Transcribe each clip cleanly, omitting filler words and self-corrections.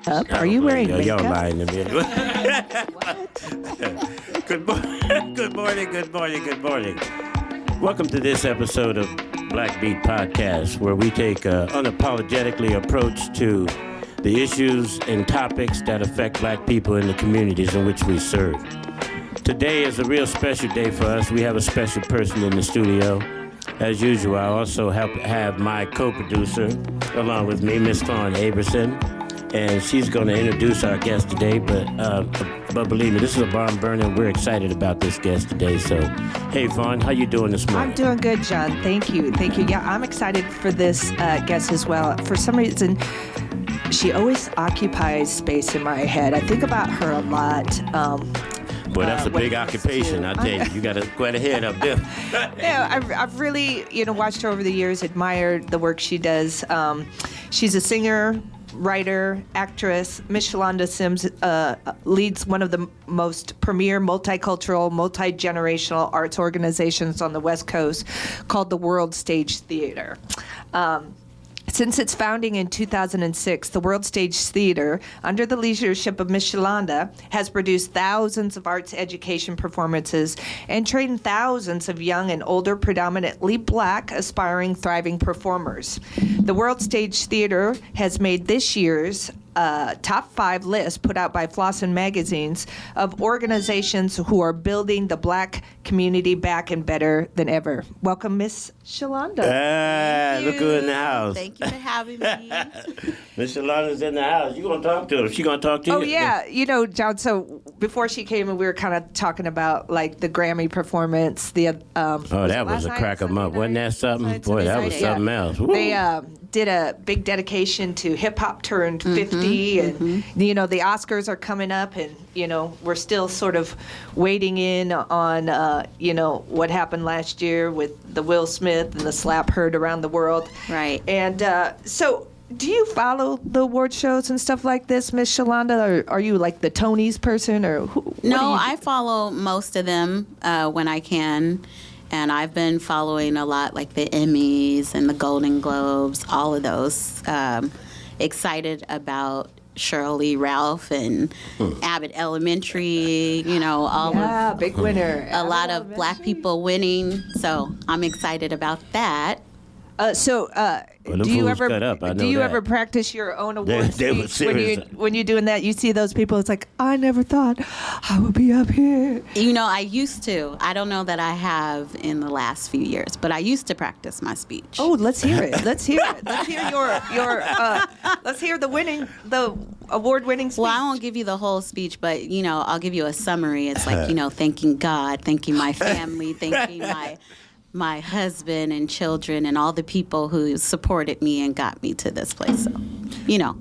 Up. Are you wearing makeup? Y'all lying to me. Good morning. Welcome to this episode of Black Beat Podcast, where we take an unapologetically approach to the issues and topics that affect black people in the communities in which we serve. Today is a real special day for us. We have a special person in the studio. As usual, I also have my co-producer along with me, Miss Fawn Aberson, and she's going to introduce our guest today. But believe me, this is a barn burner. We're excited about this guest today. So, hey, Fawn, how you doing this morning? I'm doing good, John. Thank you. Yeah, I'm excited for this guest as well. For some reason, she always occupies space in my head. I think about her a lot. Boy, that's a big occupation, I tell you. You got quite a head up there. Yeah, I've really, watched her over the years, admired the work she does. She's a singer, writer, actress. Miss Shalanda Sims leads one of the most premier multicultural, multi-generational arts organizations on the West Coast called the World Stage Theater. Since its founding in 2006, the World Stage Theater, under the leadership of Miss Shalanda, has produced thousands of arts education performances and trained thousands of young and older, predominantly black, aspiring, thriving performers. The World Stage Theater has made this year's top 5 list put out by Flossin Magazines of organizations who are building the black community back and better than ever. Welcome, Miss Shalanda. Look who's in the house. Thank you for having me. Miss Shalanda's in the house. You gonna talk to her? She gonna talk to you? Oh yeah, John. So before she came, we were kind of talking about like the Grammy performance. That was a crack 'em up. Wasn't that something? Boy, that was something else. Woo. They did a big dedication to hip hop turned 50, and the Oscars are coming up, and we're still sort of waiting in on what happened last year with the Will Smith and the slap heard around the world. Right. And so, do you follow the award shows and stuff like this, Miss Shalanda, or are you like the Tonys person, or No, I follow most of them when I can. And I've been following a lot, like the Emmys and the Golden Globes, all of those. Excited about Shirley Ralph and Abbott Elementary, all of big winner. a lot of black people winning. So I'm excited about that. Do you ever practice your own award speech when you're doing that? You see those people, it's like, I never thought I would be up here. I used to. I don't know that I have in the last few years, but I used to practice my speech. Oh, let's hear it. Let's hear your let's hear the award-winning speech. Well, I won't give you the whole speech, but I'll give you a summary. It's like thanking God, thanking my family, thanking my husband and children and all the people who supported me and got me to this place. So,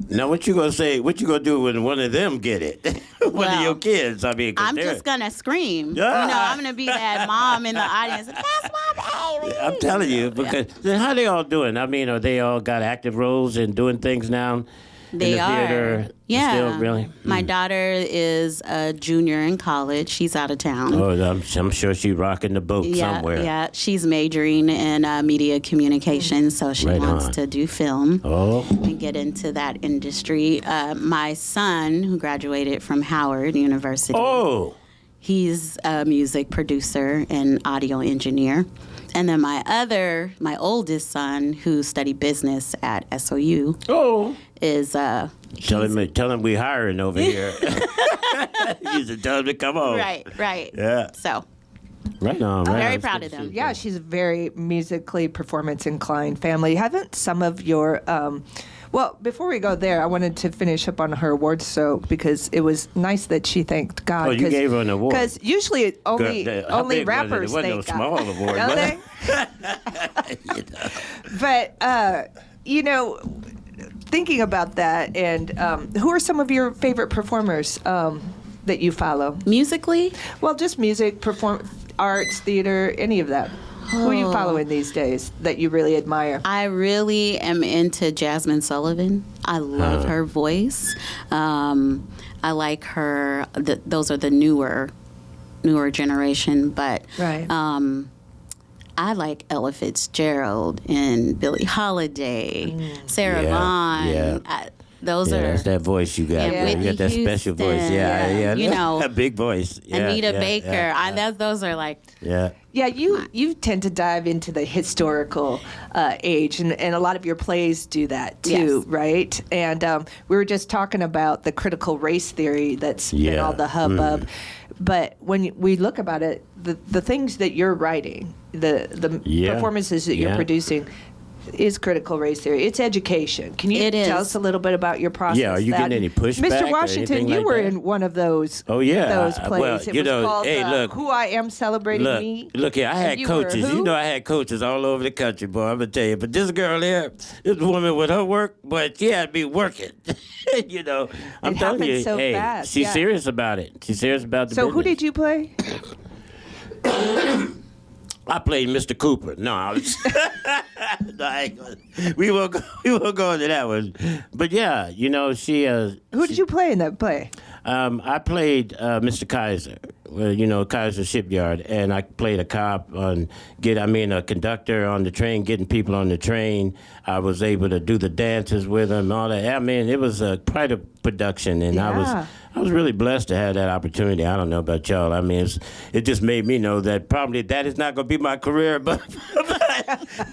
Now, what you gonna say? What you gonna do when one of them get it? One of your kids? I mean, I'm just gonna scream. I'm gonna be that mom in the audience. That's my baby. I'm telling you, because how they all doing? I mean, are they all got active roles and doing things now? They in the theater? Yeah. Still, really? My daughter is a junior in college. She's out of town. Oh, I'm sure she's rocking the boat somewhere. Yeah, she's majoring in media communications, so she wants to do film and get into that industry. My son, who graduated from Howard University, he's a music producer and audio engineer. And then my oldest son, who studied business at SOU, is tell him we hiring over here. You should tell him to come on. Right. Yeah. So. Right on. I'm very proud of them. Yeah, she's a very musically performance inclined family. Haven't some of your well, before we go there, I wanted to finish up on her awards show because it was nice that she thanked God. Oh, you gave her an award. Because usually only rappers thank God. It wasn't no small award. Don't they? But, thinking about that, and who are some of your favorite performers that you follow? Musically? Well, just music, arts, theater, any of that. Who are you following these days that you really admire? I really am into Jasmine Sullivan. I love her voice. I like her. Those are the newer generation, but I like Ella Fitzgerald and Billie Holiday, Sarah Vaughan. Yeah. Those are that's that voice you got. Yeah, You got that special voice. Yeah. You know, a big voice. Yeah, Anita Baker. Those are like. Yeah. Yeah, you tend to dive into the historical age, and a lot of your plays do that too, Yes. right? And we were just talking about the critical race theory that's been all the hubbub. But when we look about it, the things that you're writing, the performances that you're producing, is critical race theory. It's education. Can you tell us a little bit about your process? Yeah, are you getting any pushback? Mr. Washington, you were that? in one of those. Oh yeah, those plays. Well, it you was know, called hey, look, Who I Am Celebrating Me. Look here, I had coaches. You know, I had coaches all over the country, boy. I'm gonna tell you. But this girl here, this woman with her work, but she had to be working. You know, I'm telling you, so hey, fast, she's serious about it. She's serious about the So business. who did you play? I played Mr. Cooper. No, I ain't gonna, we won't go into that one. But yeah, you know, Who did you play in that play? I played Mr. Kaiser, Kaiser Shipyard, and I played a cop a conductor on the train, getting people on the train. I was able to do the dances with them, all that. I mean, it was quite a production, and I was really blessed to have that opportunity. I don't know about y'all. I mean, it just made me know that probably that is not going to be my career, but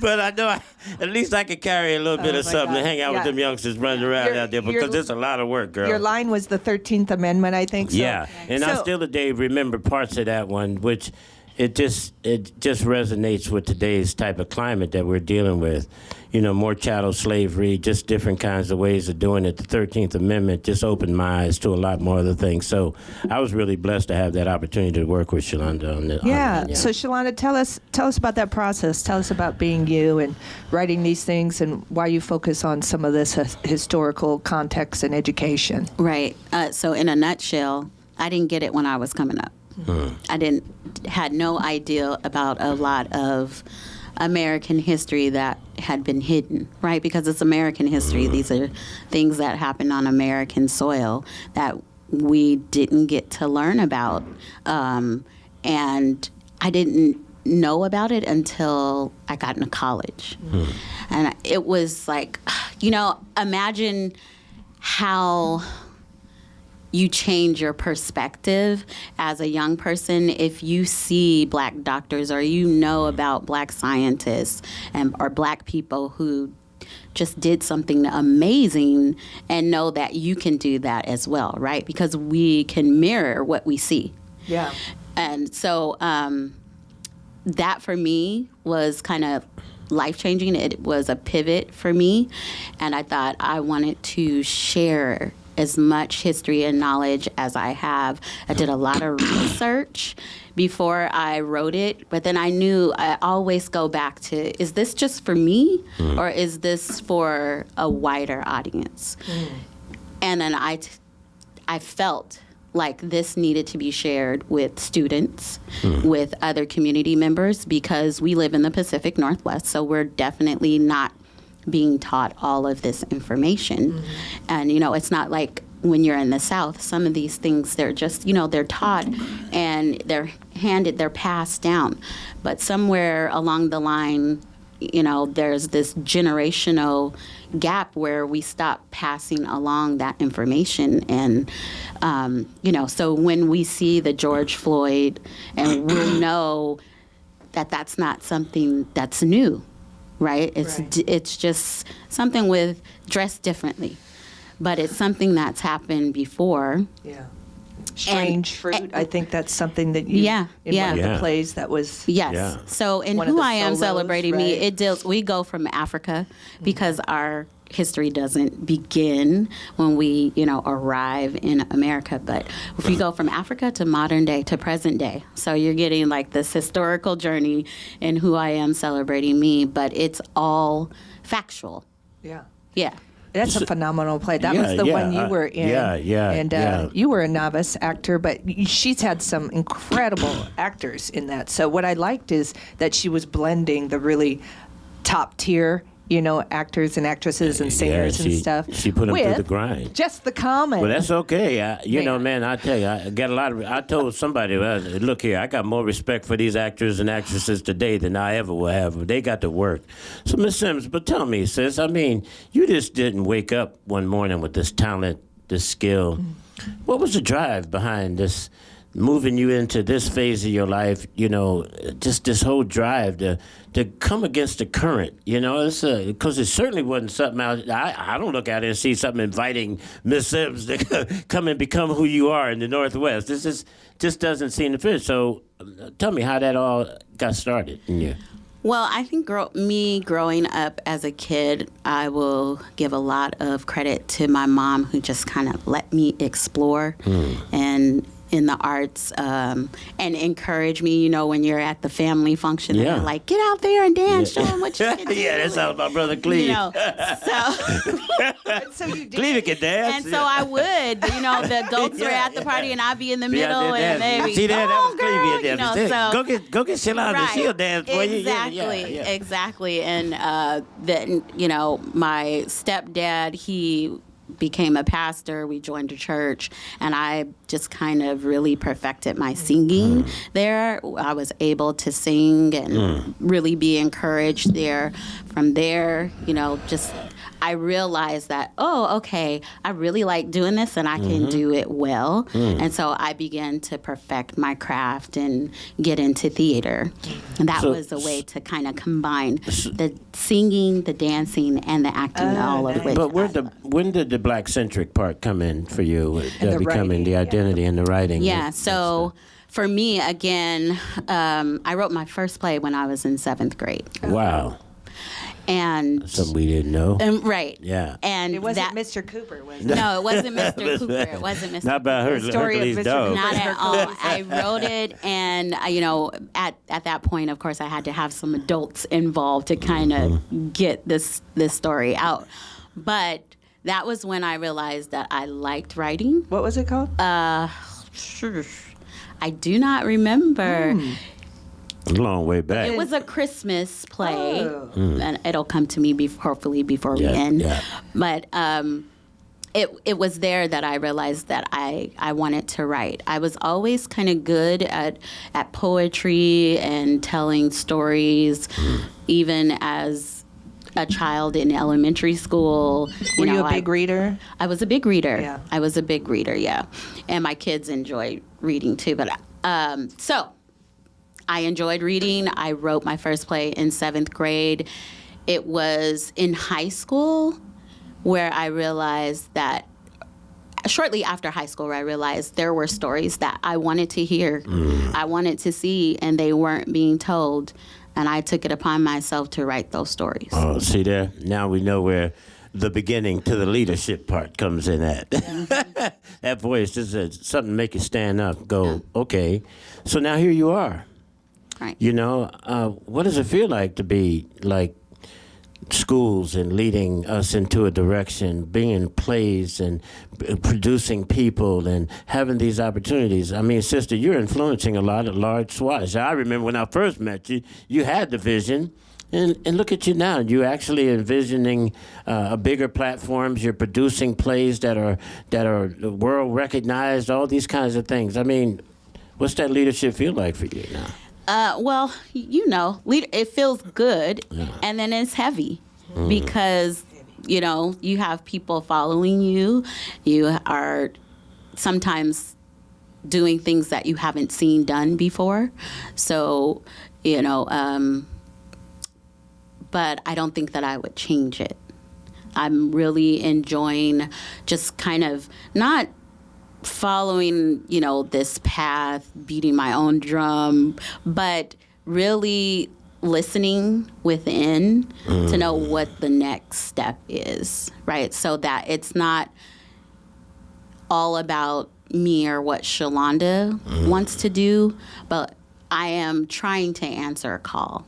I know at least I could carry a little bit of something to hang out with them youngsters running around out there, because it's a lot of work, girl. Your line was the 13th Amendment, I think. So. Yeah, and I still today remember parts of that one, which it just resonates with today's type of climate that we're dealing with. You know, more chattel slavery, just different kinds of ways of doing it. The 13th Amendment just opened my eyes to a lot more other things. So I was really blessed to have that opportunity to work with Shalanda on that. Yeah. So Shalanda, tell us about that process. Tell us about being you and writing these things, and why you focus on some of this historical context and education. Right. So in a nutshell, I didn't get it when I was coming up. I had no idea about a lot of American history that had been hidden, right? Because it's American history. These are things that happened on American soil that we didn't get to learn about. And I didn't know about it until I got into college. And it was like, imagine how you change your perspective as a young person if you see Black doctors, or you know about Black scientists or Black people who just did something amazing, and know that you can do that as well, right? Because we can mirror what we see. Yeah. And so that for me was kind of life-changing. It was a pivot for me, and I thought I wanted to share as much history and knowledge as I have. I did a lot of research before I wrote it, but then I knew I always go back to, is this just for me, or is this for a wider audience? And then I felt like this needed to be shared with students, with other community members, because we live in the Pacific Northwest, so we're definitely not being taught all of this information. And, it's not like when you're in the South, some of these things, they're just, they're taught and they're passed down. But somewhere along the line, there's this generational gap where we stop passing along that information. And, so when we see the George Floyd, and we'll know that that's not something that's new. Right? It's just something with dressed differently, but it's something that's happened before. Yeah. Strange fruit. I think that's something that you in one of the plays that was. Yes. Yeah. So in Who I Am Celebrating Me, we go from Africa, because our history doesn't begin when we, arrive in America. But if we go from Africa to modern day to present day, so you're getting like this historical journey in Who I Am Celebrating Me, but it's all factual. Yeah. Yeah. That's a phenomenal play. That was the one you were in. And you were a novice actor, but she's had some incredible actors in that. So what I liked is that she was blending the really top tier actors and actresses and singers and stuff. She put them through with the grind. Just the common. Well, that's okay. Man, I tell you, I got a lot of. I told somebody, look here, I got more respect for these actors and actresses today than I ever will have. They got to work. So, Miss Sims, but tell me, sis, you just didn't wake up one morning with this talent, this skill. What was the drive behind this? Moving you into this phase of your life, just this whole drive to come against the current, because it certainly wasn't something I don't look at it and see something inviting Miss Sims to come and become who you are in the Northwest. Just doesn't seem to fit. So tell me how that all got started in you. Well, I think growing up as a kid, I will give a lot of credit to my mom, who just kind of let me explore and in the arts and encourage me, when you're at the family function, and they're like, get out there and dance, show them what you can do. Yeah, that's how my brother Cleve. So you did. Cleve can dance. And so I would, the adults were at the party and I'd be in the middle and they'd see be, that was Cleve girl, go get Shalanda, right. She'll dance for you. Exactly. And then, my stepdad, he became a pastor. We joined a church, and I just kind of really perfected my singing there. I was able to sing and really be encouraged there. From there, I realized that, okay, I really like doing this and I can do it well. And so I began to perfect my craft and get into theater. And that was a way to kind of combine the singing, the dancing, and the acting all of which. But when did the Black-centric part come in for you, becoming writing, the identity and the writing? Yeah, so for me, again, I wrote my first play when I was in 7th grade. Wow. And something we didn't know. Right. Yeah. And it wasn't Mr. Cooper, was it? No, it wasn't Mr. Cooper. It wasn't Mr. Not about her, story of Hercules Mr. dog. Not at all. I wrote it, and at that point, of course, I had to have some adults involved to kind of get this story out. But that was when I realized that I liked writing. What was it called? I do not remember. A long way back. It was a Christmas play, and it'll come to me hopefully before we end. Yeah. But it was there that I realized that I wanted to write. I was always kind of good at poetry and telling stories, even as a child in elementary school. Were you a big reader? I was a big reader. Yeah. I was a big reader, yeah. And my kids enjoy reading too. But so I enjoyed reading. I wrote my first play in 7th grade. It was in high school where I realized that, shortly after high school, where I realized there were stories that I wanted to hear, I wanted to see, and they weren't being told. And I took it upon myself to write those stories. Oh, see there? Now we know where the beginning to the leadership part comes in at. That voice is something to make you stand up, go, okay. So now here you are. Right. What does it feel like to be like schools and leading us into a direction, being in plays and producing people and having these opportunities? I mean, sister, you're influencing a lot of large swaths. I remember when I first met you, you had the vision. And look at you now. You're actually envisioning bigger platforms. You're producing plays that are world recognized, all these kinds of things. I mean, what's that leadership feel like for you now? Well, it feels good, and then it's heavy because, you have people following you. You are sometimes doing things that you haven't seen done before. So, but I don't think that I would change it. I'm really enjoying just kind of not following, this path, beating my own drum, but really listening within to know what the next step is, right? So that it's not all about me or what Shalanda wants to do, but I am trying to answer a call.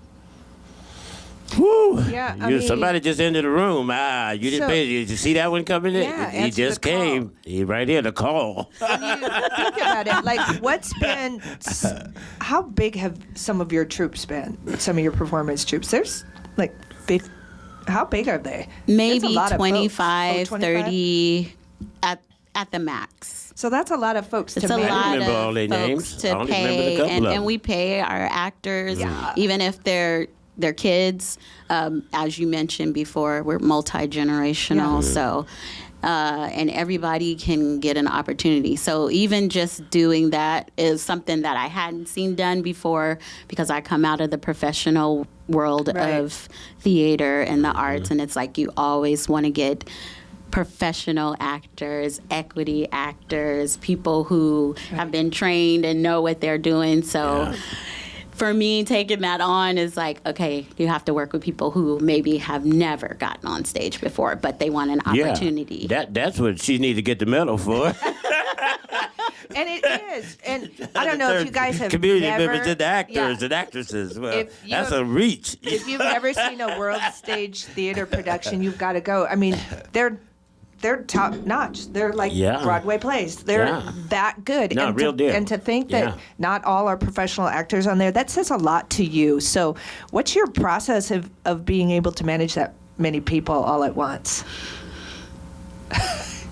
Woo! Yeah, somebody just entered the room. You didn't pay. Did you see that one coming in? Yeah, he just came. He right here, the call. When you think about it, like how big have some of your troops been? Some of your performance troops? There's like how big are they? Maybe It's a lot of 25, folks. 30 at the max. So that's a lot of folks It's to a manage. lot remember of all their folks names. I to only remember pay, a couple of them. and we pay our actors, even if they're kids. As you mentioned before, we're multi-generational, so and everybody can get an opportunity. So even just doing that is something that I hadn't seen done before, because I come out of the professional world of theater and the arts, and it's like you always want to get professional actors, equity actors, people who have been trained and know what they're doing. So for me, taking that on is like, okay, you have to work with people who maybe have never gotten on stage before, but they want an opportunity. That's what she needs to get the medal for. And it is. And I don't know if you guys have community never, members and actors Yeah. and actresses. Well, If you that's have- a reach. If you've ever seen a world stage theater production, you've got to go. I mean, they're top notch. They're like Broadway plays. They're that good. No, and real deal. And to think that not all are professional actors on there, that says a lot to you. So what's your process of being able to manage that many people all at once?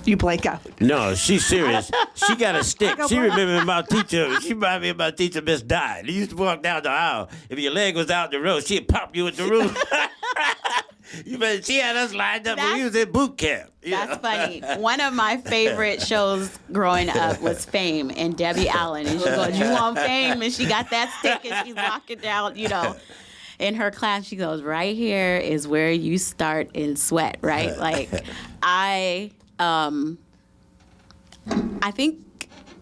You blank out. No, she's serious. She got a stick. She remembered my teacher. She reminded me of my teacher, Miss Dye. They used to walk down the aisle. If your leg was out the road, she'd pop you in the room. She had us lined up when we was in boot camp. That's funny. One of my favorite shows growing up was Fame, and Debbie Allen. And she goes, "You want fame?" And she got that stick, and she's walking down, in her class. She goes, "Right here is where you start in sweat," right? Like, I think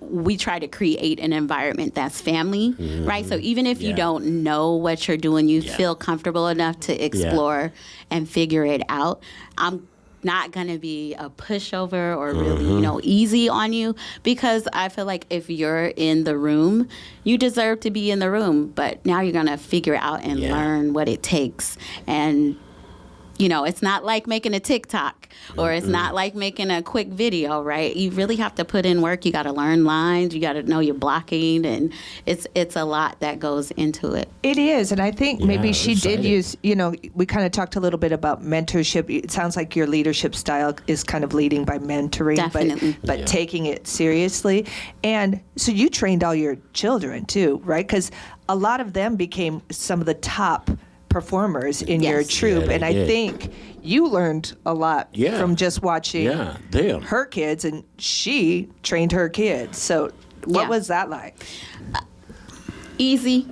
we try to create an environment that's family, right? So even if you don't know what you're doing, you feel comfortable enough to explore and figure it out. I'm not going to be a pushover or really, easy on you, because I feel like if you're in the room, you deserve to be in the room, but now you're going to figure out and learn what it takes. And it's not like making a TikTok or it's not like making a quick video, right? You really have to put in work. You got to learn lines. You got to know your blocking, and it's a lot that goes into it. It is, and I think maybe she did use, we kind of talked a little bit about mentorship. It sounds like your leadership style is kind of leading by mentoring, Definitely. but taking it seriously. And so you trained all your children too, right? Because a lot of them became some of the top performers in your troupe, and I think you learned a lot from just watching her kids, and she trained her kids. So what was that like? Easy.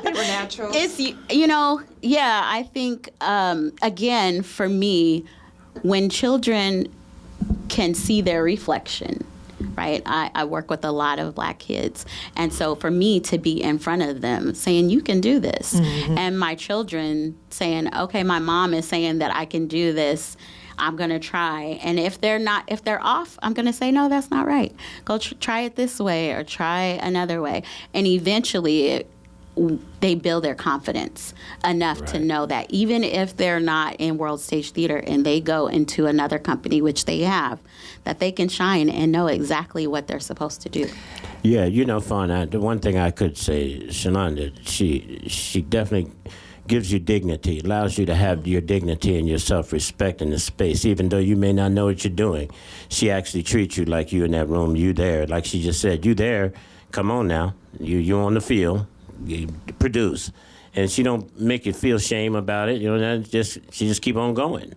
They were natural. It's, I think, again, for me, when children can see their reflection, right? I work with a lot of Black kids. And so for me to be in front of them saying, you can do this. And my children saying, okay, my mom is saying that I can do this. I'm going to try. And if they're off, I'm going to say, no, that's not right. Go try it this way or try another way. And eventually they build their confidence enough to know that even if they're not in World Stage Theater and they go into another company, which they have, that they can shine and know exactly what they're supposed to do. Yeah, Fawn, the one thing I could say, Shalanda, she definitely gives you dignity, allows you to have your dignity and your self-respect in the space, even though you may not know what you're doing. She actually treats you like you in that room, you there. Like she just said, you there, come on now, you on the field. You produce, and she don't make you feel shame about it. She just keep on going,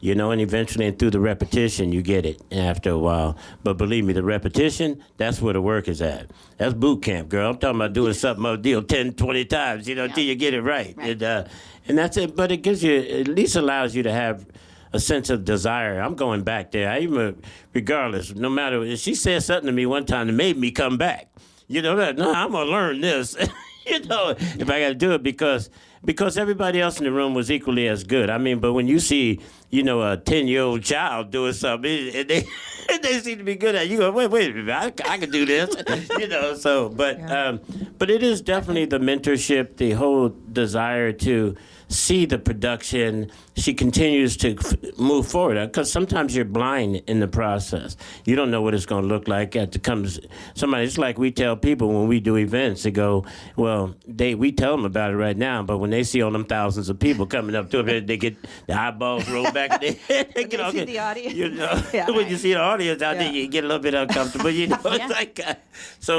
and eventually and through the repetition you get it after a while. But believe me, the repetition, that's where the work is at. That's boot camp, girl. I'm talking about doing something a deal 10, 20 times, until you get it right. And that's it. But it gives you, at least allows you to have a sense of desire. I'm going back there. Regardless, no matter, if she said something to me one time that made me come back. No, I'm gonna learn this. If I got to do it because everybody else in the room was equally as good. I mean, but when you see, a 10-year-old child doing something, and they seem to be good at it, you go, wait a minute, I can do this, but it is definitely the mentorship, the whole desire to see the production, she continues to move forward. Because sometimes you're blind in the process. You don't know what it's going to look like. It's like we tell people when we do events, they go, well, we tell them about it right now, but when they see all them thousands of people coming up to them, they get the eyeballs roll back in their head. When you see the audience. You know, when you see the audience out there, you get a little bit uncomfortable. You know, it's like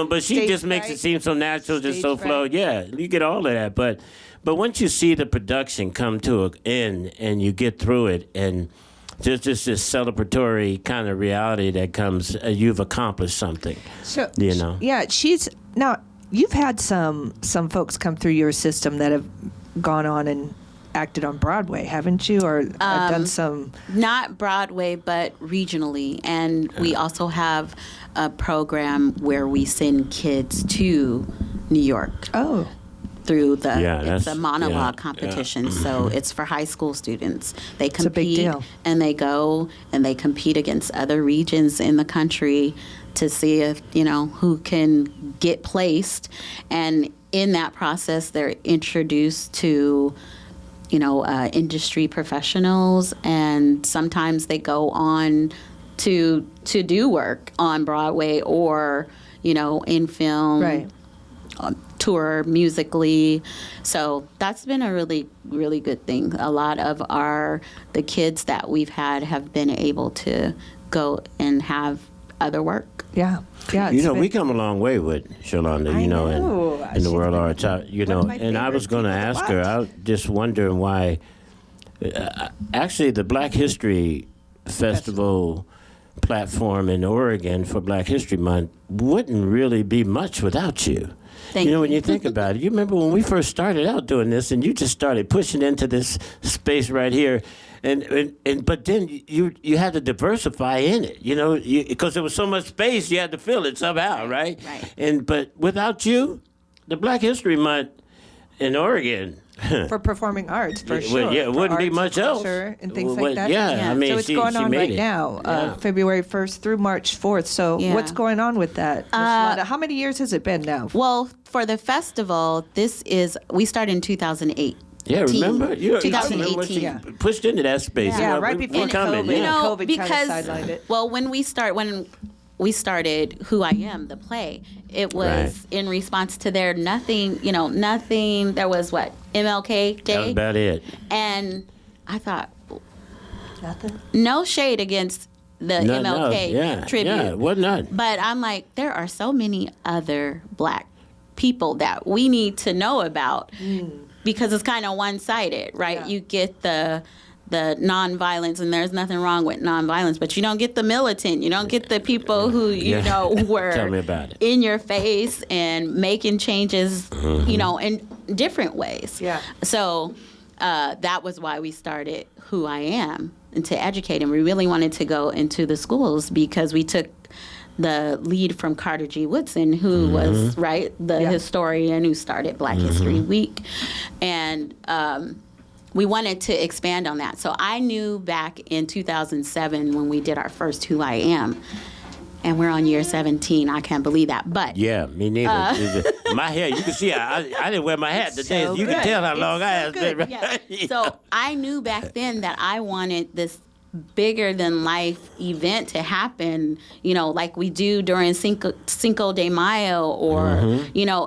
but she just makes it seem so natural, just so flow. Yeah, you get all of that, but once you see the production come to an end and you get through it, and there's just this celebratory kind of reality that comes, you've accomplished something. So you know, yeah, now you've had some folks come through your system that have gone on and acted on Broadway, haven't you? Or done some... Not Broadway, but regionally. And we also have a program where we send kids to New York. Oh. Through it's a monologue competition. Yeah. So it's for high school students. They compete, it's a big deal. And they go and they compete against other regions in the country to see if, who can get placed. And in that process, they're introduced to industry professionals, and sometimes they go on to do work on Broadway or, in film, right. Tour musically. So that's been a really, really good thing. A lot of the kids that we've had have been able to go and have other work. Yeah. We come a long way with Shalanda, in the world of arts. And I was going to ask her, I was just wondering why, actually the Black History Festival platform in Oregon for Black History Month wouldn't really be much without you. Thank you. When you think about it, you remember when we first started out doing this, and you just started pushing into this space right here, but then you had to diversify in it, because there was so much space, you had to fill it somehow, right? Right. But without you, the Black History Month in Oregon. For performing arts, for sure. It wouldn't be much else. And things like that. Yeah, I mean, so it's going on right now, February 1st through March 4th. So what's going on with that? How many years has it been now? Well, for the festival, we started in 2008. Yeah, remember? 2018. She pushed into that space. Yeah, right before COVID. COVID because, kind of sidelined it. Well, when we started Who I Am, the play, it was in response to their nothing, there was MLK Day? That was about it. And I thought, nothing? No shade against the MLK tribute. Yeah, it was not. But I'm like, there are so many other Black people that we need to know about because it's kind of one-sided, right? Yeah. You get the nonviolence, and there's nothing wrong with nonviolence, but you don't get the militant. You don't get the people who, were Tell me about it. In your face and making changes, in different ways. Yeah. So that was why we started Who I Am, and to educate. And we really wanted to go into the schools because we took the lead from Carter G. Woodson, who was, the historian who started Black History Week. And we wanted to expand on that. So I knew back in 2007 when we did our first Who I Am, and we're on year 17. I can't believe that. But yeah, me neither. My hair, you can see, I didn't wear my hat today. So you can tell how long I have been. Right? Yeah. So I knew back then that I wanted this bigger than life event to happen, like we do during Cinco de Mayo or,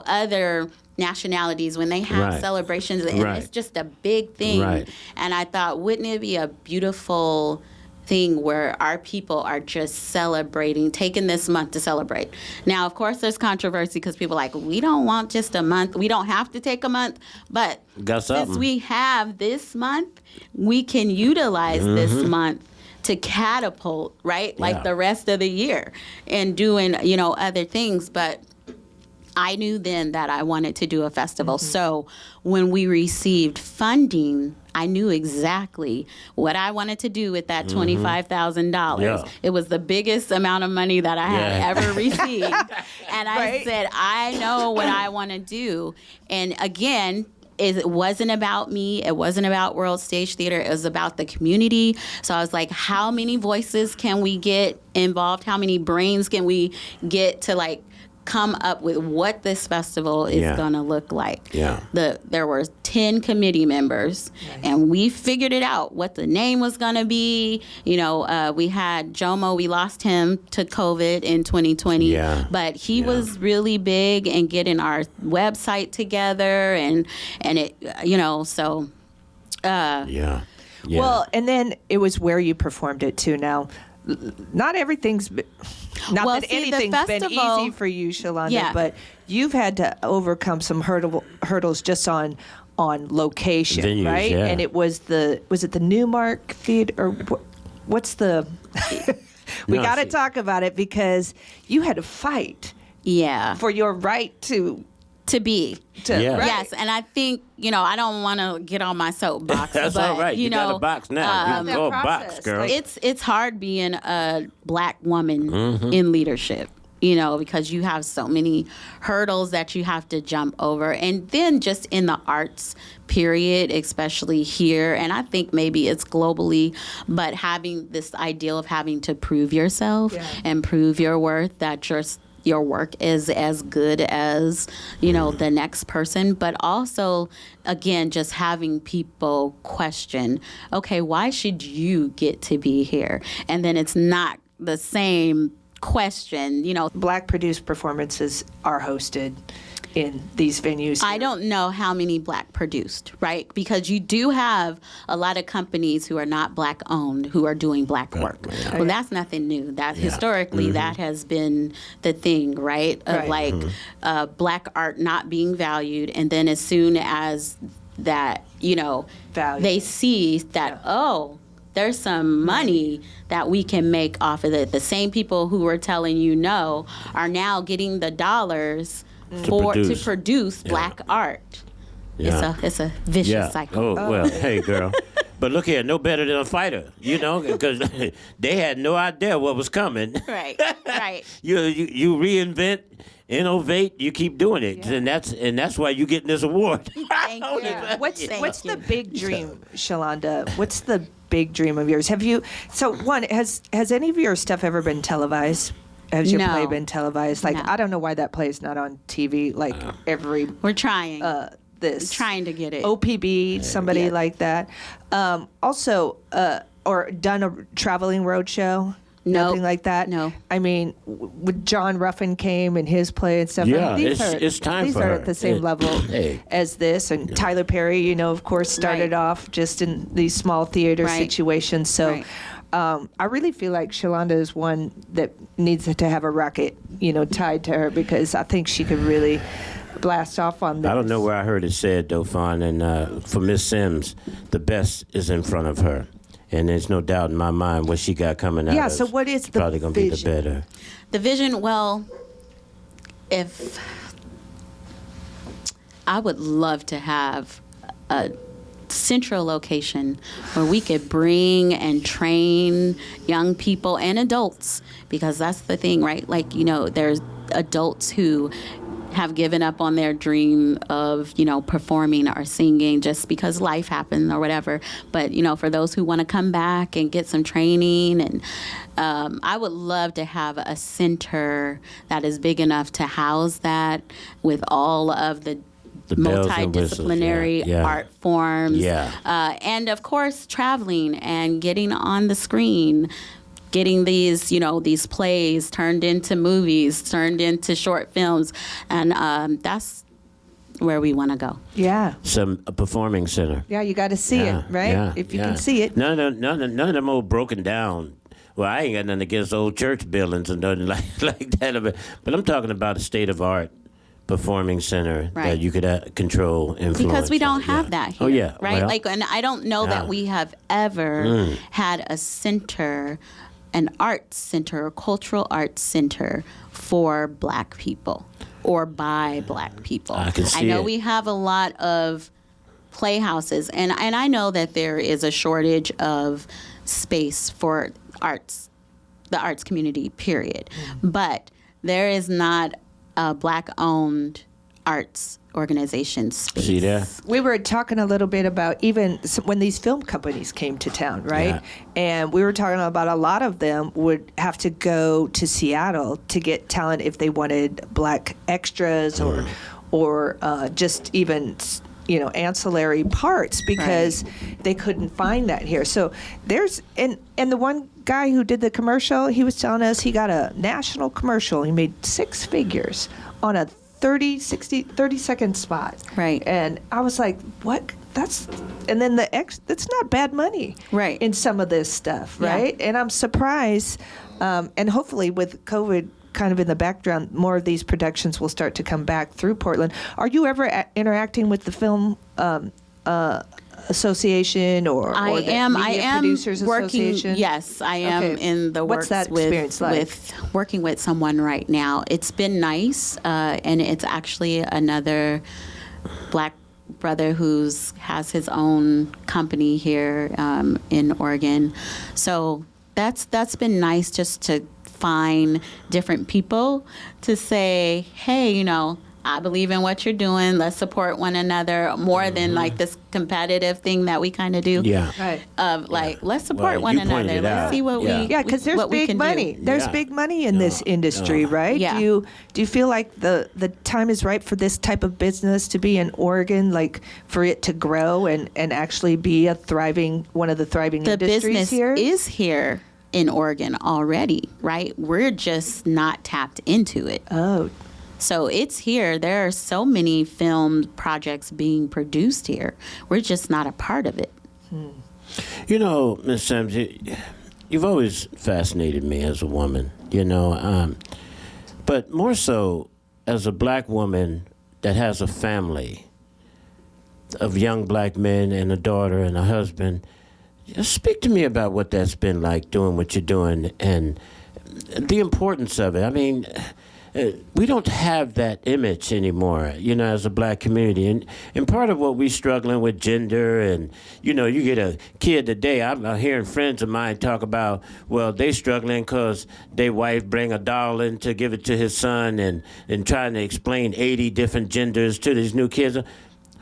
other nationalities when they have celebrations, and it's just a big thing. Right. And I thought, wouldn't it be a beautiful thing where our people are just celebrating, taking this month to celebrate. Now, of course, there's controversy because people are like, we don't want just a month. We don't have to take a month. But since we have this month, we can utilize this month to catapult, right? Yeah. Like the rest of the year and doing, other things. But I knew then that I wanted to do a festival. So when we received funding, I knew exactly what I wanted to do with that $25,000. Yeah. It was the biggest amount of money that I had ever received. And I said, I know what I want to do. And again, it wasn't about me. It wasn't about World Stage Theater. It was about the community. So I was like, how many voices can we get involved? How many brains can we get to come up with what this festival is going to look like. Yeah. There were 10 committee members, and we figured it out, what the name was going to be. We had Jomo, we lost him to COVID in 2020, but he was really big in getting our website together, and it, so. Well, and then it was where you performed it too. Now, not everything's anything's been easy for you, Shalanda, but you've had to overcome some hurdles just on location, Venues, right? yeah. And it was it the Newmark Theater, or what's the? We got to talk about it, because you had to fight, for your right to be. Right. Yes, and I think, I don't want to get on my soapbox. That's but, all right. You got a box now. You can go box, girl. It's hard being a Black woman in leadership, because you have so many hurdles that you have to jump over. And then just in the arts, period, especially here, and I think maybe it's globally, but having this ideal of having to prove yourself and prove your worth, that your work is as good as, the next person. But also, again, just having people question, okay, why should you get to be here? And then it's not the same question, Black produced performances are hosted in these venues. I don't know how many Black produced, right? Because you do have a lot of companies who are not Black owned who are doing Black work. Well, that's nothing new. That historically, that has been the thing, right? Of Black art not being valued, and then as soon as that, they see that, there's some money that we can make off of it. The same people who were telling you no are now getting the dollars to produce Black art. It's a vicious cycle. Oh, well, hey, girl. But look here, no better than a fighter, because they had no idea what was coming. Right. You reinvent, innovate, you keep doing it, and that's why you're getting this award. Thank you. What's the big dream, Shalanda? What's the big dream of yours? Has any of your stuff ever been televised? Has your play been televised? No. I don't know why that play's not on TV every. We're trying. We're trying to get it. OPB, somebody like that. Also, or done a traveling road show. Nothing like that. No. I mean, when John Ruffin came and his play and stuff. Yeah, it's time these for are her. At the same level as this. And Tyler Perry, of course, started off just in these small theater situations. So. I really feel like Shalanda is one that needs to have a rocket, tied to her, because I think she could really blast off on this. I don't know where I heard it said, though, Fawn, and for Miss Sims, the best is in front of her. And there's no doubt in my mind what she got coming out. Yeah, so what is the probably going to be the better. The vision, well, if I would love to have a central location where we could bring and train young people and adults, because that's the thing, right? There's adults who have given up on their dream of, performing or singing just because life happened or whatever. But, for those who want to come back and get some training, and I would love to have a center that is big enough to house that, with all of the multidisciplinary art forms, and of course traveling and getting on the screen, getting these these plays turned into movies, turned into short films, and that's where we want to go. A performing center. You got to see it, right? If you can see it. None of them old broken down. Well, I ain't got nothing against old church buildings and nothing like that, but I'm talking about a state of art performing center that you could control, influence. Because we don't have that here. Right? Well, and I don't know that we have ever had a center, an arts center, a cultural arts center for Black people or by Black people. I know we have a lot of playhouses, and I know that there is a shortage of space for arts, the arts community, period. But there is not a Black-owned arts organization space. See there? We were talking a little bit about even when these film companies came to town, right? Yeah. And we were talking about a lot of them would have to go to Seattle to get talent if they wanted black extras or just even ancillary parts because they couldn't find that here. So there's and the one guy who did the commercial, he was telling us he got a national commercial. He made 6 figures on a 30-second spot. Right. And I was like, what? And then that's not bad money. Right. In some of this stuff, Yeah. right? And I'm surprised, and hopefully with COVID kind of in the background, more of these productions will start to come back through Portland. Are you ever interacting with the film association or the Media Producers working, Association? Yes, I am in the What's works that experience with working with someone right now. It's been nice, and it's actually another black brother has his own company here in Oregon. So that's been nice just to find different people to say, hey, I believe in what you're doing. Let's support one another more than like this competitive thing that we kind of do. Yeah. Right. Let's support one another. Let's see what we because there's what we big can money. do. There's big money in this industry, right? Yeah. Do you feel like the time is right for this type of business to be in Oregon, like for it to grow and actually be one of the thriving The industries business here? is here in Oregon already, right? We're just not tapped into it. Oh. So it's here. There are so many film projects being produced here. We're just not a part of it. Ms. Sims, you've always fascinated me as a woman, but more so as a black woman that has a family of young black men and a daughter and a husband. Just speak to me about what that's been like doing what you're doing and the importance of it. I mean, we don't have that image anymore, as a black community. And part of what we're struggling with gender and, you get a kid today. I'm hearing friends of mine talk about, well, they struggling because their wife bring a doll in to give it to his son and trying to explain 80 different genders to these new kids.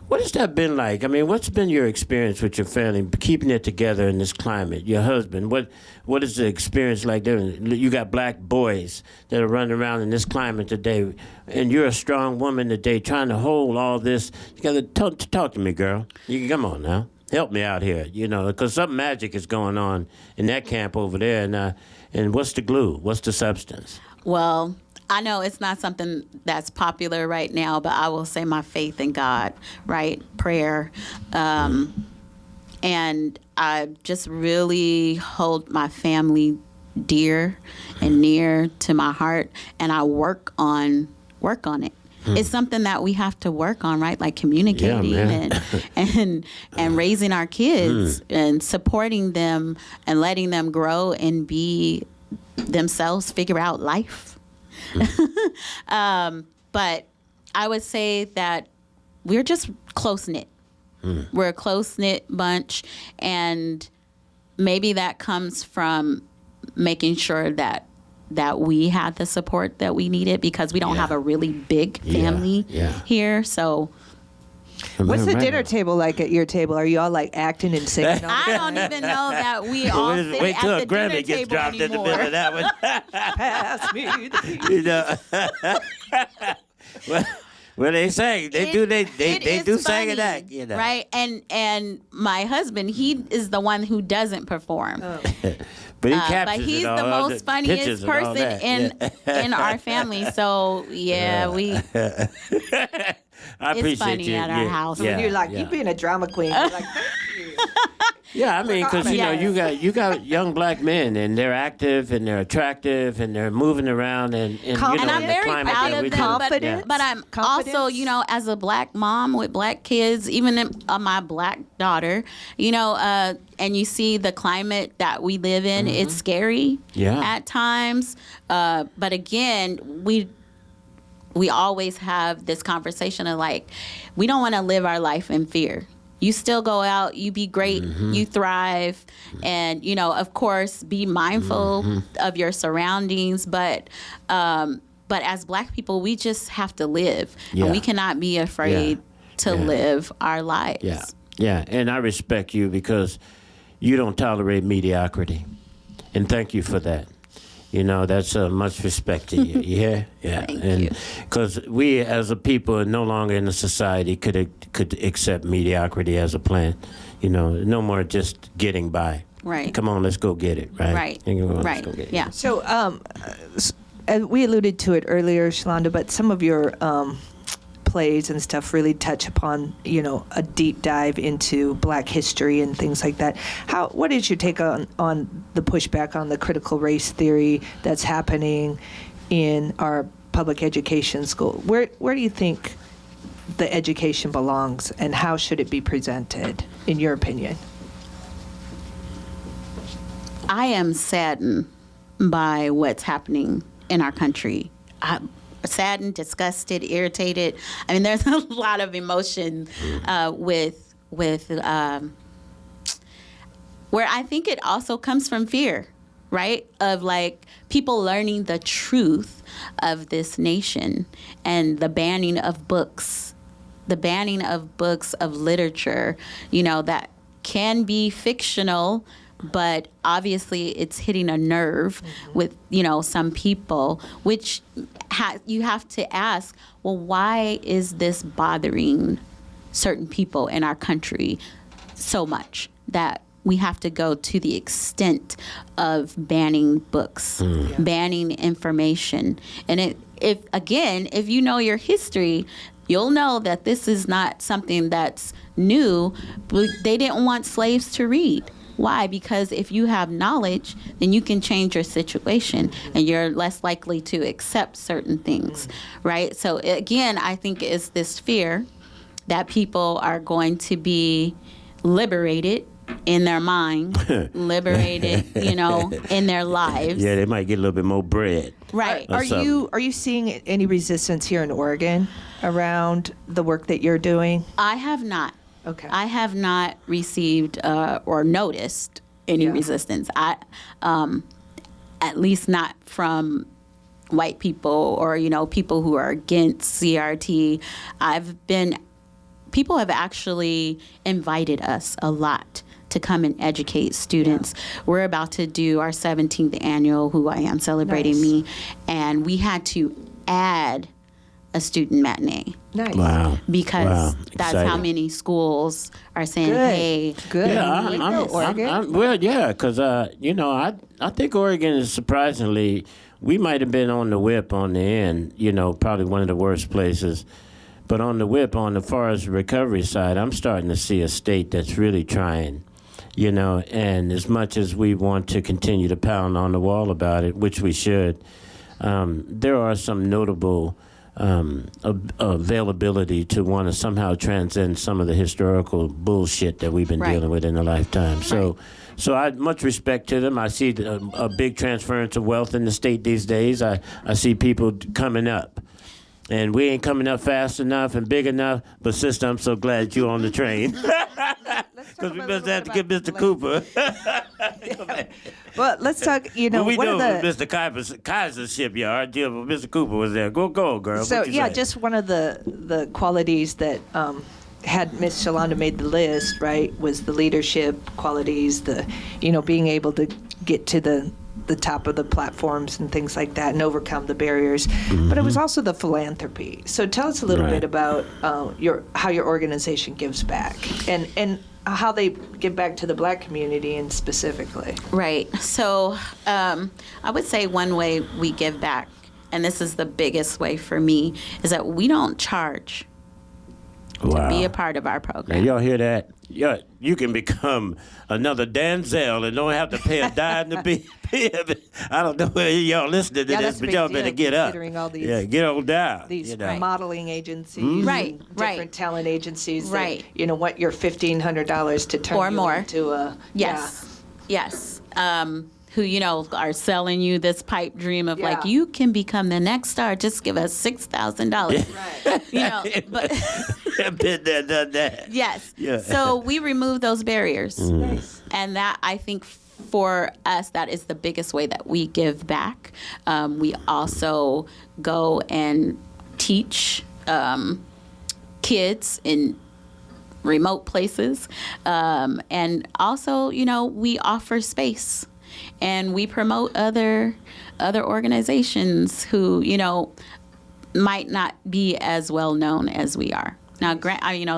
What has that been like? I mean, what's been your experience with your family, keeping it together in this climate? Your husband, what is the experience like there? You got black boys that are running around in this climate today, and you're a strong woman today trying to hold all this. You got to talk to me, girl. You come on now. Help me out here, because something magic is going on in that camp over there. And what's the glue? What's the substance? Well, I know it's not something that's popular right now, but I will say my faith in God, right? Prayer. And I just really hold my family dear and near to my heart, and I work on it. It's something that we have to work on, right? Like communicating and raising our kids and supporting them and letting them grow and be themselves, figure out life. But I would say that we're just close-knit. We're a close-knit bunch, and maybe that comes from making sure that we had the support that we needed because we don't have a really big family here. So what's the dinner table like at your table? Are you all like acting and singing? I don't even know that we all sit wait till at a the Grammy dinner gets table dropped anymore. in the middle of that one. Pass me the Well, they sing. They do sing and act, right? And my husband, he is the one who doesn't perform. But he captures but he's it all, the most funniest pictures and all person that. in our family. So we. I appreciate it's funny you. at our house. So when you're like, you being a drama queen, you're like, thank you. Yeah, I mean, because Yes. you got young black men, and they're active, and they're attractive, and they're moving around, and And I'm in the very climate proud that of we them, do. but I'm also, as a black mom with black kids, even my black daughter, and you see the climate that we live in, it's scary at times. But again, we always have this conversation of like, we don't want to live our life in fear. You still go out, you be great, you thrive, and, of course, be mindful of your surroundings. But But as Black people, we just have to live. Yeah. And we cannot be afraid to live our lives. Yeah. Yeah. And I respect you because you don't tolerate mediocrity. And thank you for that. You know, that's much respect to you. Yeah, yeah. Thank and you. Because we, as a people, are no longer in a society could accept mediocrity as a plan. You know, no more just getting by. Right. Come on, let's go get it. Right. Right. Let's go get it. Yeah. So, we alluded to it earlier, Shalanda, but some of your plays and stuff really touch upon, you know, a deep dive into Black history and things like that. What is your take on the pushback on the critical race theory that's happening in our public education school? Where do you think the education belongs, and how should it be presented, in your opinion? I am saddened by what's happening in our country. I'm saddened, disgusted, irritated. I mean, there's a lot of emotion with where I think it also comes from fear, right? Of like people learning the truth of this nation, and the banning of books, of literature, you know, that can be fictional, but obviously it's hitting a nerve with, you know, some people, which you have to ask, well, why is this bothering certain people in our country so much that we have to go to the extent of banning books, banning information? And if you know your history, you'll know that this is not something that's new, but they didn't want slaves to read. Why? Because if you have knowledge, then you can change your situation and you're less likely to accept certain things, right? So again, I think it's this fear that people are going to be liberated in their mind, liberated, you know, in their lives. Yeah, they might get a little bit more bread. Right. Are you seeing any resistance here in Oregon around the work that you're doing? I have not. Okay. I have not received or noticed any resistance. At least not from white people or, you know, people who are against CRT. People have actually invited us a lot to come and educate students. Yeah. We're about to do our 17th annual Who I Am Celebrating Me, and we had to add a student matinee. Nice. Wow. Because that's exciting. how many schools are saying, hey. Good. Yeah, Oregon. Because, you know, I think Oregon is surprisingly, we might have been on the whip on the end, you know, probably one of the worst places. But on the whip, on the far as recovery side, I'm starting to see a state that's really trying, you know, and as much as we want to continue to pound on the wall about it, which we should, there are some notable availability to want to somehow transcend some of the historical bullshit that we've been dealing with in a lifetime. So I much respect to them. I see a big transference of wealth in the state these days. I see people coming up. And we ain't coming up fast enough and big enough, but sister, I'm so glad you're on the train. Because we must have to get Mr. Cooper. Well, let's talk, you know, we one know of the... Mr. Kaiser's shipyard, Mr. Cooper was there. Go, girl. So, just one of the qualities that had Miss Shalanda made the list, right, was the leadership qualities, the, you know, being able to get to the top of the platforms and things like that and overcome the barriers. Mm-hmm. But it was also the philanthropy. So tell us a little bit about how your organization gives back and how they give back to the Black community and specifically. Right. So I would say one way we give back, and this is the biggest way for me, is that we don't charge to be a part of our program. Now, y'all hear that? Yeah, you can become another Denzel and don't have to pay a dime to be. I don't know whether y'all listening to this, but y'all better get up. All these, get on down. These right. modeling agencies, different talent agencies, right? That, you know, want your $1,500 to turn or more into a yes. Who, you know, are selling you this pipe dream of like, you can become the next star. Just give us $6,000. Right. You know, but been there, done that. Yes. Yeah. So we remove those barriers, and that I think for us, that is the biggest way that we give back. We also go and teach kids in remote places. And also, we offer space, and we promote other organizations who, might not be as well known as we are. Now,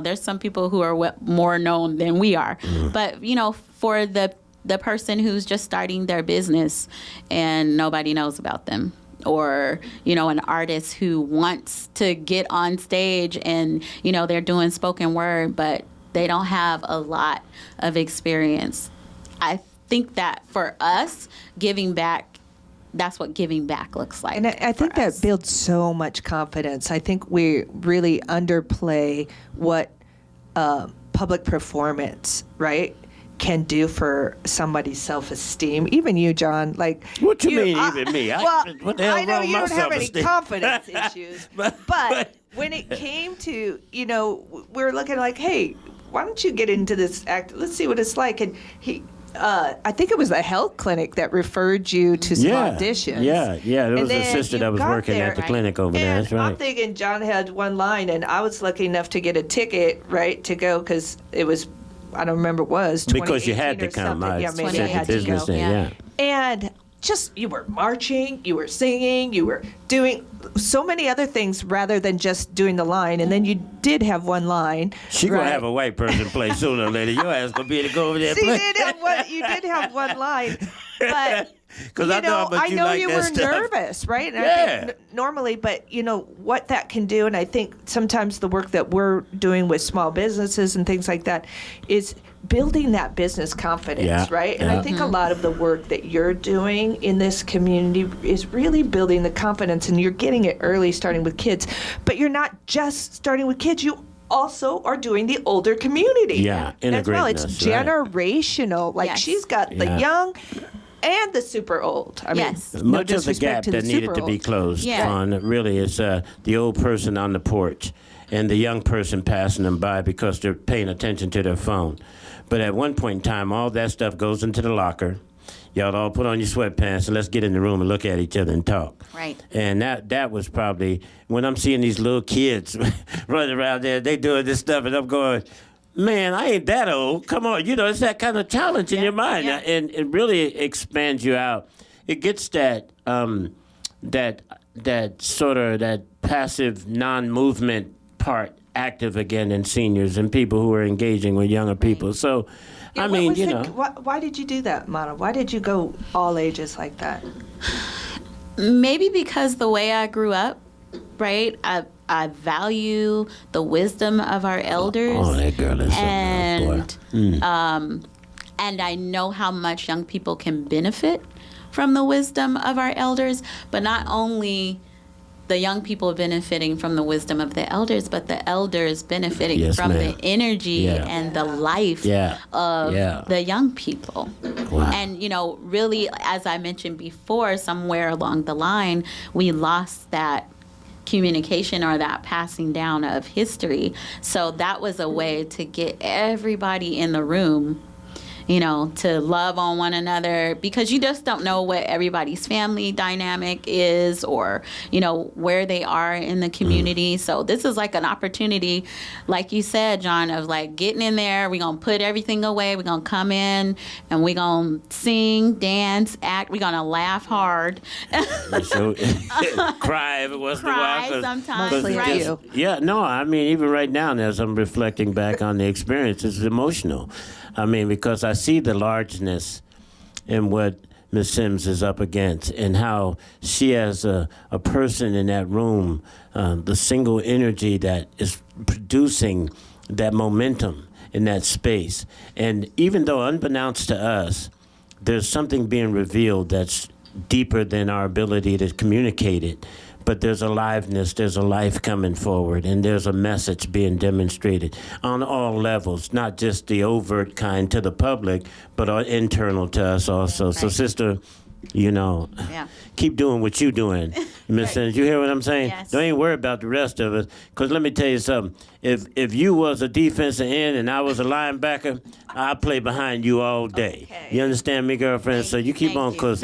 there's some people who are more known than we are, but for the person who's just starting their business and nobody knows about them, or an artist who wants to get on stage and they're doing spoken word, but they don't have a lot of experience. I think that for us, giving back, that's what giving back looks like. And I think that builds so much confidence. I think we really underplay what public performance, right, can do for somebody's self-esteem. Even you, John. Like, what you mean, even me? What the hell I know wrong you with don't my have any self-esteem? confidence issues, but when it came to, we're looking like, hey, why don't you get into this act? Let's see what it's like. And I think it was the health clinic that referred you to some auditions. Yeah. There was a sister that was working at the clinic over there. That's right. I'm thinking John had one line, and I was lucky enough to get a ticket, right, to go, because it was, I don't remember what it was, because you had to come. Yeah, maybe I had to go. And just, you were marching, you were singing, you were doing so many other things rather than just doing the line. And then you did have one line. She right? gonna have a white person play sooner or later. Your ass gonna be able to go over there and See, play. you did have one line, but because I know how much you like you that were stuff. nervous, right? And Yeah. I think normally, but what that can do, and I think sometimes the work that we're doing with small businesses and things like that is building that business confidence, right? And I think a lot of the work that you're doing in this community is really building the confidence, and you're getting it early, starting with kids. But you're not just starting with kids. You also are doing the older community. Yeah, as well. It's integrating us, right. generational. Like, Yes. she's got the young and the super old. I mean, Yes. no Much of the disrespect gap to the that needed super to be old. closed Yeah. on really is the old person on the porch and the young person passing them by because they're paying attention to their phone. But at one point in time, all that stuff goes into the locker. Y'all all put on your sweatpants and let's get in the room and look at each other and talk. Right. And that was probably, when I'm seeing these little kids running around there, they doing this stuff, and I'm going, man, I ain't that old. Come on, it's that kind of challenge in your mind, and it really expands you out. It gets that sort of that passive non-movement part active again in seniors and people who are engaging with younger people. So, Yeah, why did you do that, Mana? Why did you go all ages like that? Maybe because the way I grew up, right? I value the wisdom of our elders. Oh, that girl is and and I know how much young people can benefit from the wisdom of our elders, but not only the young people benefiting from the wisdom of the elders, but the elders benefiting from the energy and the life of the young people. Wow. And, really, as I mentioned before, somewhere along the line, we lost that communication or that passing down of history. So that was a way to get everybody in the room, to love on one another, because you just don't know what everybody's family dynamic is, or, where they are in the community. So this is like an opportunity, like you said, John, of like getting in there. We're going to put everything away. We're going to come in and we're going to sing, dance, act. We're going to laugh hard. Cry every once in a Cry while. sometimes, Mostly right? you. Yeah, no, I mean, even right now, as I'm reflecting back on the experience, it's emotional. I mean, because I see the largeness in what Ms. Sims is up against, and how she, as a person in that room, the single energy that is producing that momentum in that space. And even though unbeknownst to us, there's something being revealed that's deeper than our ability to communicate it. But there's aliveness, there's a life coming forward, and there's a message being demonstrated on all levels, not just the overt kind to the public, but internal to us also. Right. So, Sister, Yeah. Keep doing what you're doing. Miss Sims, you hear what I'm saying? Yes. Don't even worry about the rest of us. Because let me tell you something. If you was a defensive end and I was a linebacker, I'd play behind you all day. Okay. You understand me, girlfriend? So you keep on, because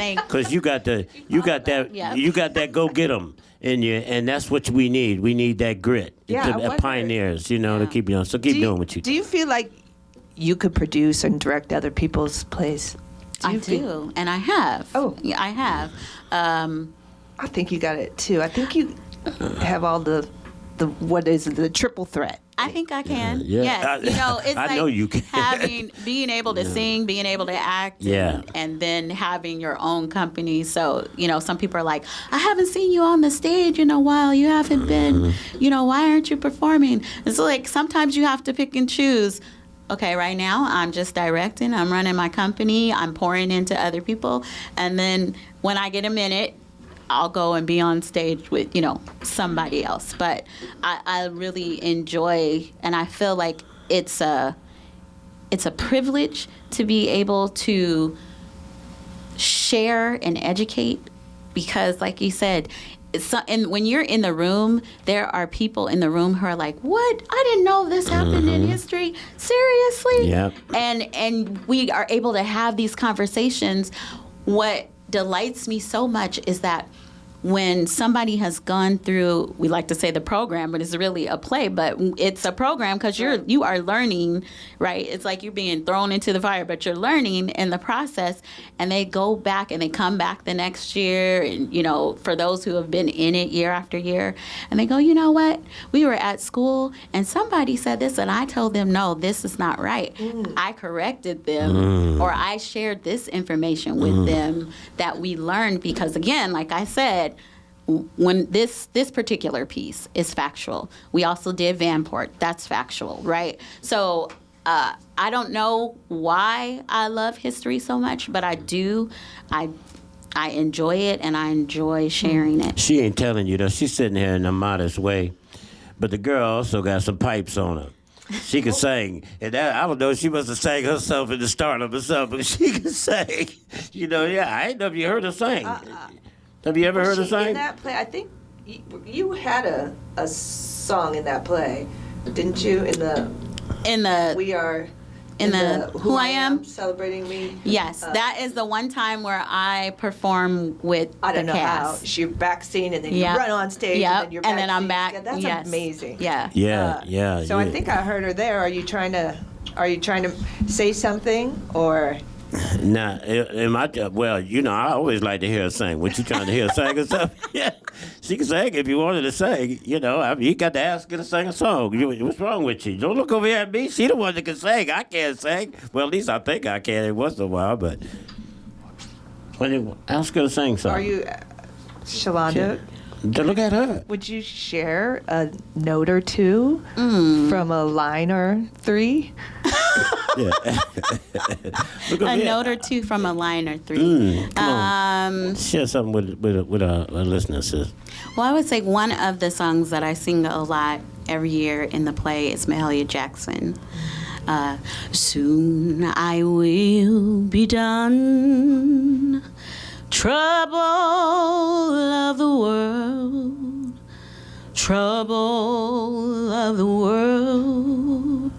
you got that go get 'em in you, and that's what we need. We need that grit. Yeah, to, pioneers, to keep you on. So keep doing what you do. Do you feel like you could produce and direct other people's plays? I do, and I have. Oh. Yeah, I have. I think you got it too. I think you have all the triple threat. I think I can. Yeah. Yes. It's I like know you can. being able to sing, being able to act, and then having your own company. So, some people are like, I haven't seen you on the stage in a while. You haven't been, why aren't you performing? And so, like, sometimes you have to pick and choose. Okay, right now I'm just directing. I'm running my company. I'm pouring into other people. And then when I get a minute, I'll go and be on stage with, somebody else. But I really enjoy, and I feel like it's a privilege to be able to share and educate, because, like you said, and when you're in the room, there are people in the room who are like, "What? I didn't know this happened in history. Seriously?" Yep. And we are able to have these conversations. What delights me so much is that when somebody has gone through, we like to say the program, but it's really a play, but it's a program because you are learning, right? It's like you're being thrown into the fire, but you're learning in the process, and they go back and they come back the next year, and, for those who have been in it year after year, and they go, you know what? We were at school and somebody said this, and I told them, no, this is not right. I corrected them, or I shared this information with them that we learned, because, again, like I said, when this particular piece is factual. We also did Vanport. That's factual, right? So I don't know why I love history so much, but I do. I enjoy it, and I enjoy sharing it. She ain't telling you, though. She's sitting here in a modest way. But the girl also got some pipes on her. She can sing. And I don't know, she must have sang herself in the stardom or something, but she can sing. I ain't know if you heard her sing. Have you ever heard her sing? In that play, I think you had a song in that play, didn't you? In the We Are in the Who I Am Celebrating Me. Yes, that is the one time where I perform with I don't the know cast. how. You're back scene, and then you run on stage, and then you're back. And then I'm back. Yeah, that's amazing. Yeah. Yeah. So I think I heard her there. Are you trying to say something, or? Nah, I always like to hear her sing. What you trying to hear her sing or something? Yeah, she can sing if you wanted to sing. You got to ask her to sing a song. What's wrong with you? Don't look over here at me. She the one that can sing. I can't sing. Well, at least I think I can every once in a while. But ask her to sing something. Are you, Shalanda? Look at her. Would you share a note or two from a line or three? Yeah. A note or two from a line or three. Come on. Share something with our listeners, sis. Well, I would say one of the songs that I sing a lot every year in the play is Mahalia Jackson. Soon I will be done. Trouble of the world. Trouble of the world.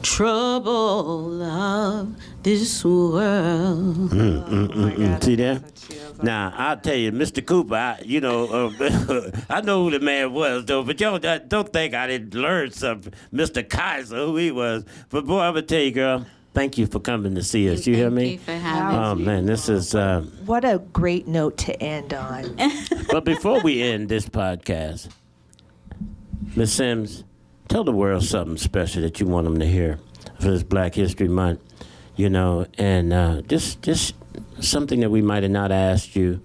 Trouble of this world. See that? Now, I'll tell you, Mr. Cooper, I know who the man was, though, but y'all don't think I didn't learn something. Mr. Kaiser, who he was. But, boy, I'm going to tell you, girl, thank you for coming to see us. You hear me? Thank you for having me. Oh, man, this is... What a great note to end on. But before we end this podcast, Ms. Sims, tell the world something special that you want them to hear for this Black History Month, and just something that we might have not asked you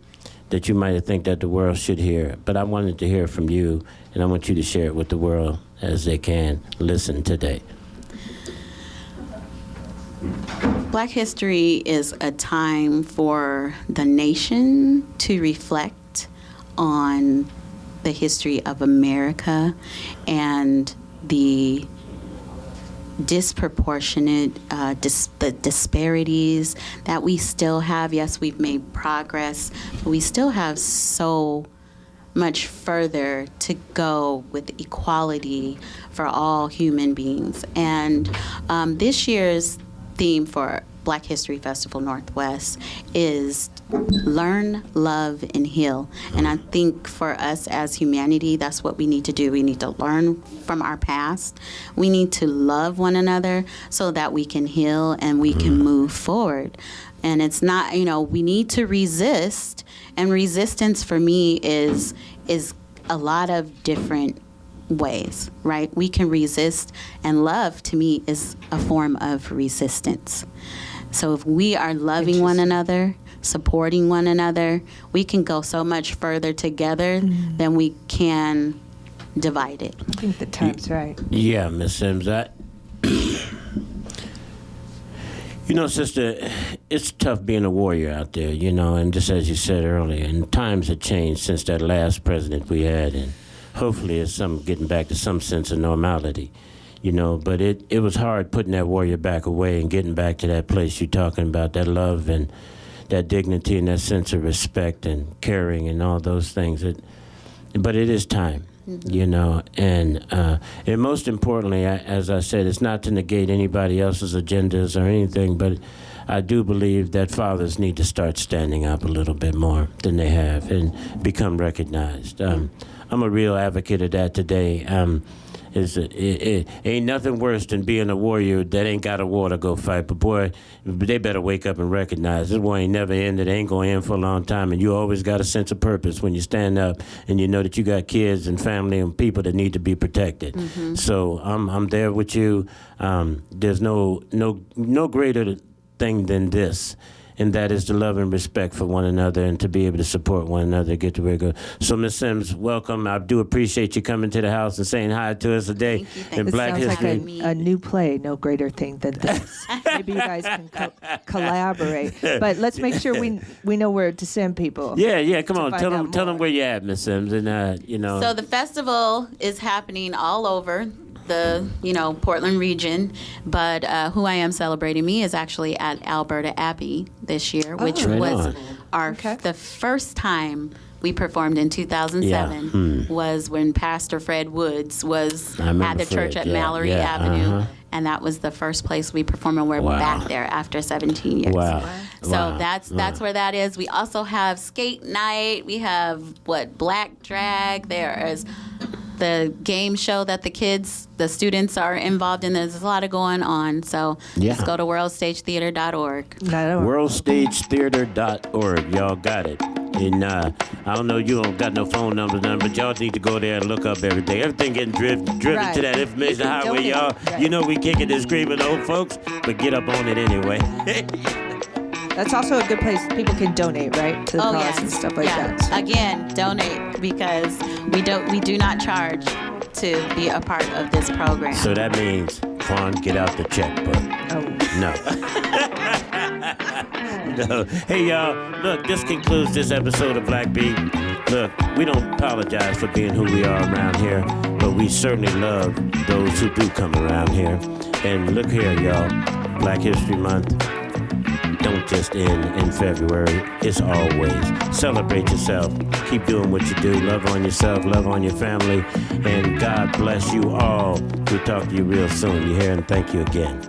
that you might have think that the world should hear. But I wanted to hear from you, and I want you to share it with the world as they can listen today. Black history is a time for the nation to reflect on the history of America and the disproportionate, the disparities that we still have. Yes, we've made progress, but we still have so much further to go with equality for all human beings. And this year's theme for Black History Festival Northwest is learn, love, and heal. And I think for us as humanity, that's what we need to do. We need to learn from our past. We need to love one another so that we can heal and we can move forward. And it's not, we need to resist. And resistance for me is a lot of different ways, right? We can resist, and love to me is a form of resistance. So if we are loving one another, supporting one another, we can go so much further together than we can divided. I think the time's right. Yeah, Miss Sims. Sister, it's tough being a warrior out there, and just as you said earlier, and times have changed since that last president we had, and hopefully it's getting back to some sense of normality. But it was hard putting that warrior back away and getting back to that place you're talking about, that love and that dignity and that sense of respect and caring and all those things. But it is time, and most importantly, as I said, it's not to negate anybody else's agendas or anything, but I do believe that fathers need to start standing up a little bit more than they have and become recognized. I'm a real advocate of that today. It ain't nothing worse than being a warrior that ain't got a war to go fight. But boy, they better wake up and recognize this war ain't never ended. It ain't going to end for a long time. And you always got a sense of purpose when you stand up and you know that you got kids and family and people that need to be protected. So I'm there with you. There's no greater thing than this. And that is the love and respect for one another and to be able to support one another, get to where it goes. So, Ms. Sims, welcome. I do appreciate you coming to the house and saying hi to us today in Black History. Sounds like a new play, no greater thing than this. Maybe you guys can collaborate. But let's make sure we know where to send people. Yeah, come on. Tell them where you're at, Ms. Sims. And, So the festival is happening all over the Portland region, but who I am celebrating me is actually at Alberta Abbey this year, which was the first time we performed in 2007 was when Pastor Fred Woods was at the church at Mallory Avenue, and that was the first place we performed, and we're back there after 17 years. So that's where that is. We also have skate night. We have black drag. There is the game show that the students are involved in. There's a lot of going on. So just go to worldstagetheater.org. Worldstagetheater.org. Y'all got it. And I don't know, you don't got no phone numbers, but y'all need to go there and look up everything. Everything getting driven to that information highway, y'all. Right. We kicking and screaming, old folks, but get up on it anyway. That's also a good place people can donate, right, to the cause and stuff like that. So. Again, donate, because we do not charge to be a part of this program. So that means, Fawn, get out the checkbook. Oh. No. No. Hey, y'all, look, this concludes this episode of Black Beat. Look, we don't apologize for being who we are around here, but we certainly love those who do come around here. And look here, y'all, Black History Month don't just end in February. It's always. Celebrate yourself. Keep doing what you do. Love on yourself. Love on your family. And God bless you all. We'll talk to you real soon. You hear? And thank you again.